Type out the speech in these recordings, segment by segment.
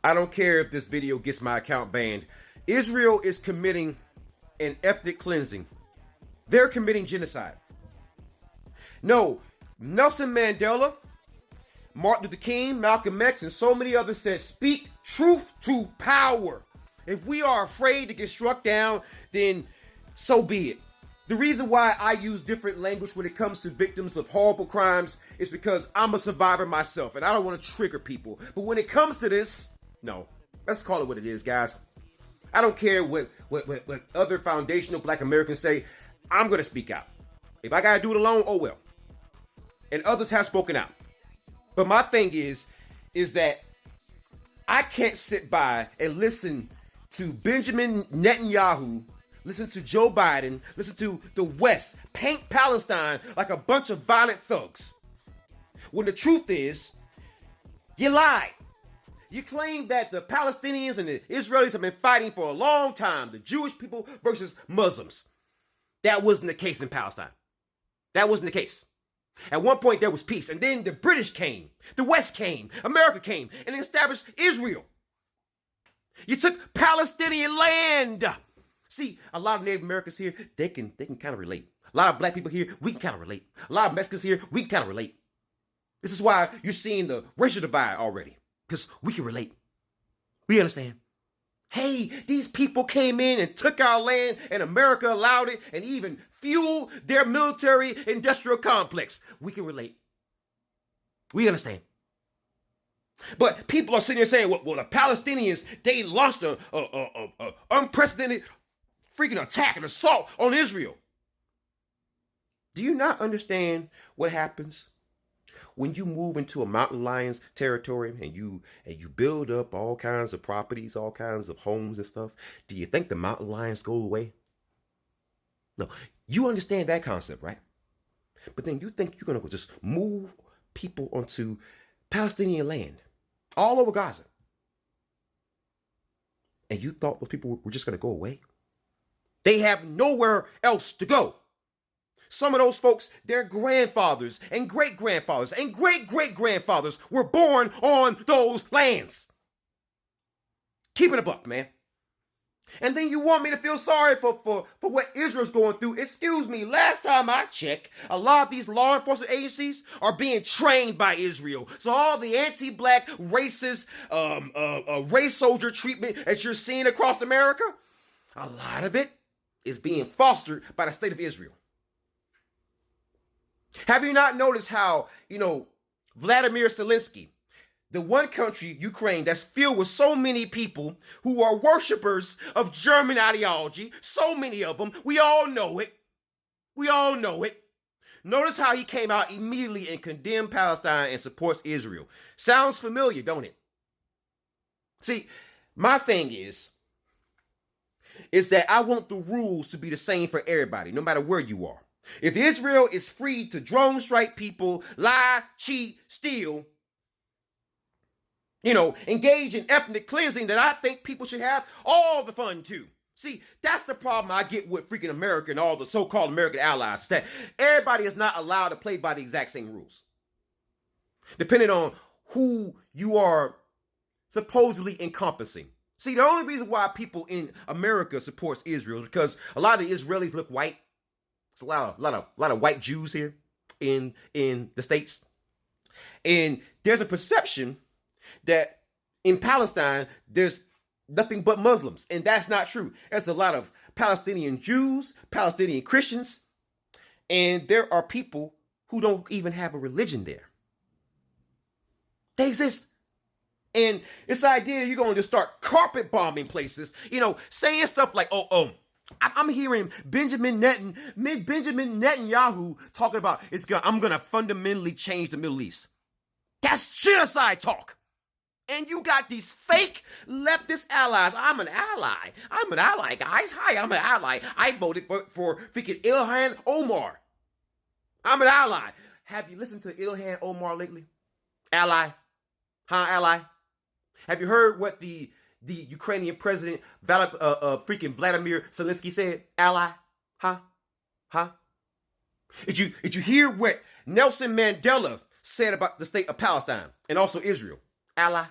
I don't care if this video gets my account banned. Israel is committing an ethnic cleansing. They're committing genocide. No, Nelson Mandela, Martin Luther King, Malcolm X, and so many others said, speak truth to power. If we are afraid to get struck down, then so be it. The reason why I use different language when it comes to victims of horrible crimes is because I'm a survivor myself, and I don't want to trigger people. But when it comes to this, no, let's call it what it is, guys. I don't care what other foundational Black Americans say. I'm going to speak out. If I got to do it alone, oh well. And others have spoken out. But my thing is that I can't sit by and listen to Benjamin Netanyahu, listen to Joe Biden, listen to the West paint Palestine like a bunch of violent thugs. When the truth is, you lied. You claim that the Palestinians and the Israelis have been fighting for a long time, the Jewish people versus Muslims. That wasn't the case in Palestine. That wasn't the case. At one point there was peace, and then the British came, the West came, America came, and established Israel. You took Palestinian land. See, a lot of Native Americans here, they can kind of relate. A lot of Black people here, we can kind of relate. A lot of Mexicans here, we can kind of relate. This is why you're seeing the racial divide already, because we can relate. We understand. Hey, these people came in and took our land, and America allowed it and even fueled their military industrial complex. We can relate. We understand. But people are sitting here saying, well, the Palestinians, they launched a unprecedented freaking attack and assault on Israel. Do you not understand what happens when you move into a mountain lion's territory and you build up all kinds of properties, all kinds of homes and stuff? Do you think the mountain lions go away? No, you understand that concept, right? But then you think you're going to just move people onto Palestinian land all over Gaza. And you thought those people were just going to go away? They have nowhere else to go. Some of those folks, their grandfathers and great-grandfathers and great-great-grandfathers were born on those lands. Keep it a buck, man. And then you want me to feel sorry for what Israel's going through. Excuse me, last time I checked, a lot of these law enforcement agencies are being trained by Israel. So all the anti-Black, racist, race soldier treatment that you're seeing across America, a lot of it is being fostered by the state of Israel. Have you not noticed how, Vladimir Zelensky, the one country, Ukraine, that's filled with so many people who are worshipers of German ideology, so many of them, we all know it. We all know it. Notice how he came out immediately and condemned Palestine and supports Israel. Sounds familiar, don't it? See, my thing is that I want the rules to be the same for everybody, no matter where you are. If Israel is free to drone strike people, lie, cheat, steal, engage in ethnic cleansing, then I think people should have all the fun too. See, that's the problem I get with freaking America and all the so-called American allies, that everybody is not allowed to play by the exact same rules. Depending on who you are supposedly encompassing. See, the only reason why people in America supports Israel is because a lot of the Israelis look white. There's a lot of white Jews here in the States. And there's a perception that in Palestine, there's nothing but Muslims. And that's not true. There's a lot of Palestinian Jews, Palestinian Christians, and there are people who don't even have a religion there. They exist. And this idea you're going to just start carpet bombing places, saying stuff like, I'm hearing Benjamin Netanyahu talking about I'm going to fundamentally change the Middle East. That's genocide talk. And you got these fake leftist allies. I'm an ally, guys. Hi, I'm an ally. I voted for freaking Ilhan Omar. I'm an ally. Have you listened to Ilhan Omar lately? Ally? Huh, ally? Have you heard what the Ukrainian president, freaking Vladimir Zelensky said? Ally? Huh? Did you hear what Nelson Mandela said about the state of Palestine and also Israel? Ally?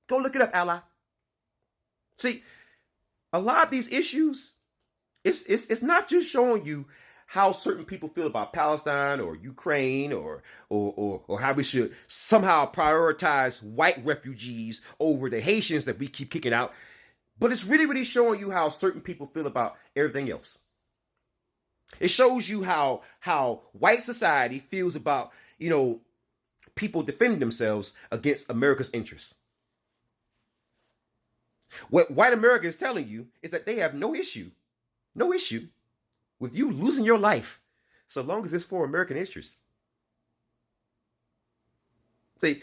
Go look it up, ally. See, a lot of these issues, it's not just showing you how certain people feel about Palestine or Ukraine or how we should somehow prioritize white refugees over the Haitians that we keep kicking out. But it's really, really showing you how certain people feel about everything else. It shows you how white society feels about, people defending themselves against America's interests. What white America is telling you is that they have no issue with you losing your life so long as it's for American interests. See,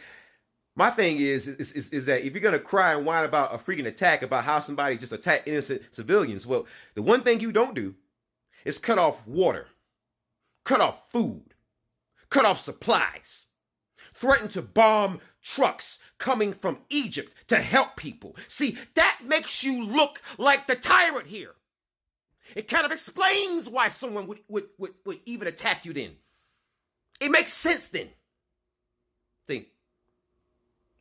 my thing is that if you're going to cry and whine about a freaking attack, about how somebody just attacked innocent civilians, well, the one thing you don't do is cut off water, cut off food, cut off supplies, threaten to bomb trucks coming from Egypt to help people. See, that makes you look like the tyrant here. It kind of explains why someone would even attack you then. It makes sense then. See?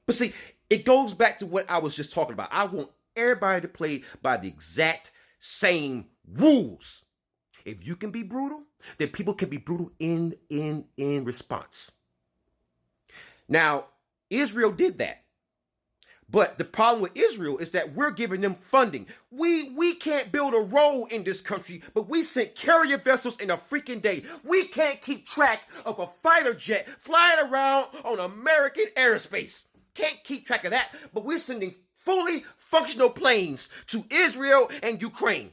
But see, it goes back to what I was just talking about. I want everybody to play by the exact same rules. If you can be brutal, then people can be brutal in response. Now, Israel did that. But the problem with Israel is that we're giving them funding. We can't build a road in this country, but we sent carrier vessels in a freaking day. We can't keep track of a fighter jet flying around on American airspace. Can't keep track of that, but we're sending fully functional planes to Israel and Ukraine.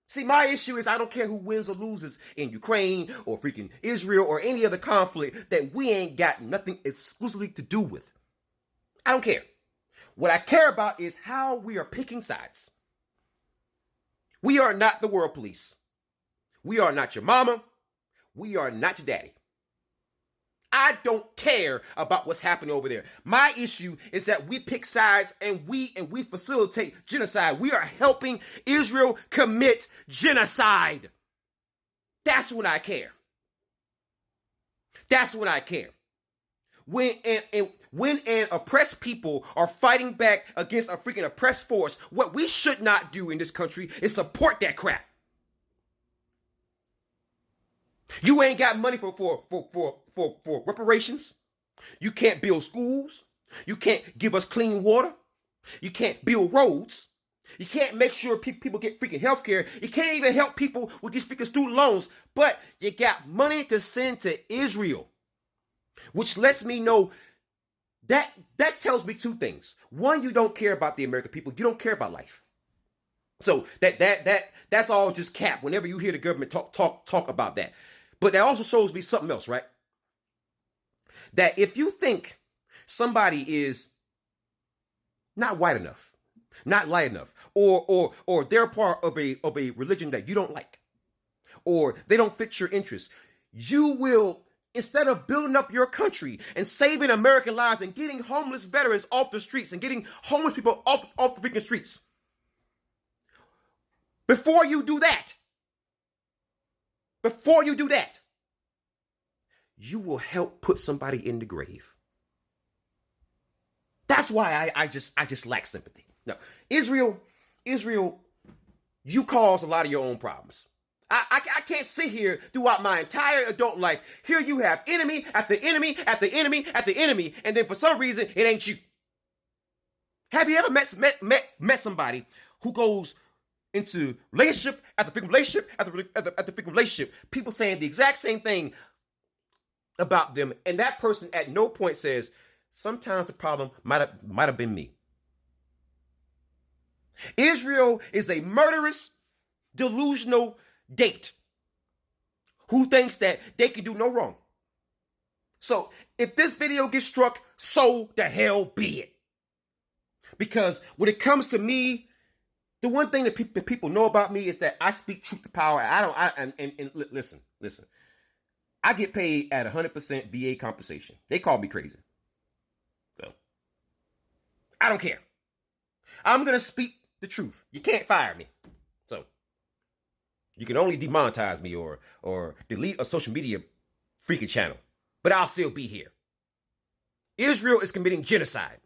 See, my issue is I don't care who wins or loses in Ukraine or freaking Israel or any other conflict that we ain't got nothing exclusively to do with. I don't care. What I care about is how we are picking sides. We are not the world police. We are not your mama. We are not your daddy. I don't care about what's happening over there. My issue is that we pick sides and we facilitate genocide. We are helping Israel commit genocide. That's when I care. That's when I care. When an oppressed people are fighting back against a freaking oppressed force, what we should not do in this country is support that crap. You ain't got money for reparations. You can't build schools. You can't give us clean water. You can't build roads. You can't make sure people get freaking health care. You can't even help people with these freaking student loans. But you got money to send to Israel, which lets me know that tells me two things. One, you don't care about the American people. You don't care about life. So that's all just cap. Whenever you hear the government talk about that. But that also shows me something else, right? That if you think somebody is not white enough, not light enough, or they're part of a religion that you don't like, or they don't fit your interests, you will, instead of building up your country and saving American lives and getting homeless veterans off the streets and getting homeless people off the freaking streets, before you do that, you will help put somebody in the grave. That's why I just lack sympathy. Now, Israel, you cause a lot of your own problems. I can't sit here throughout my entire adult life. Here you have enemy after enemy after enemy after enemy, and then for some reason it ain't you. Have you ever met somebody who goes into relationship after freaking relationship after freaking relationship, people saying the exact same thing about them, and that person at no point says, sometimes the problem might have been me. Israel is a murderous, delusional date who thinks that they can do no wrong. So if this video gets struck, so the hell be it. Because when it comes to me, the one thing that people know about me is that I speak truth to power. And listen. I get paid at 100% VA compensation. They call me crazy. So I don't care. I'm going to speak the truth. You can't fire me. So you can only demonetize me or delete a social media freaking channel. But I'll still be here. Israel is committing genocide.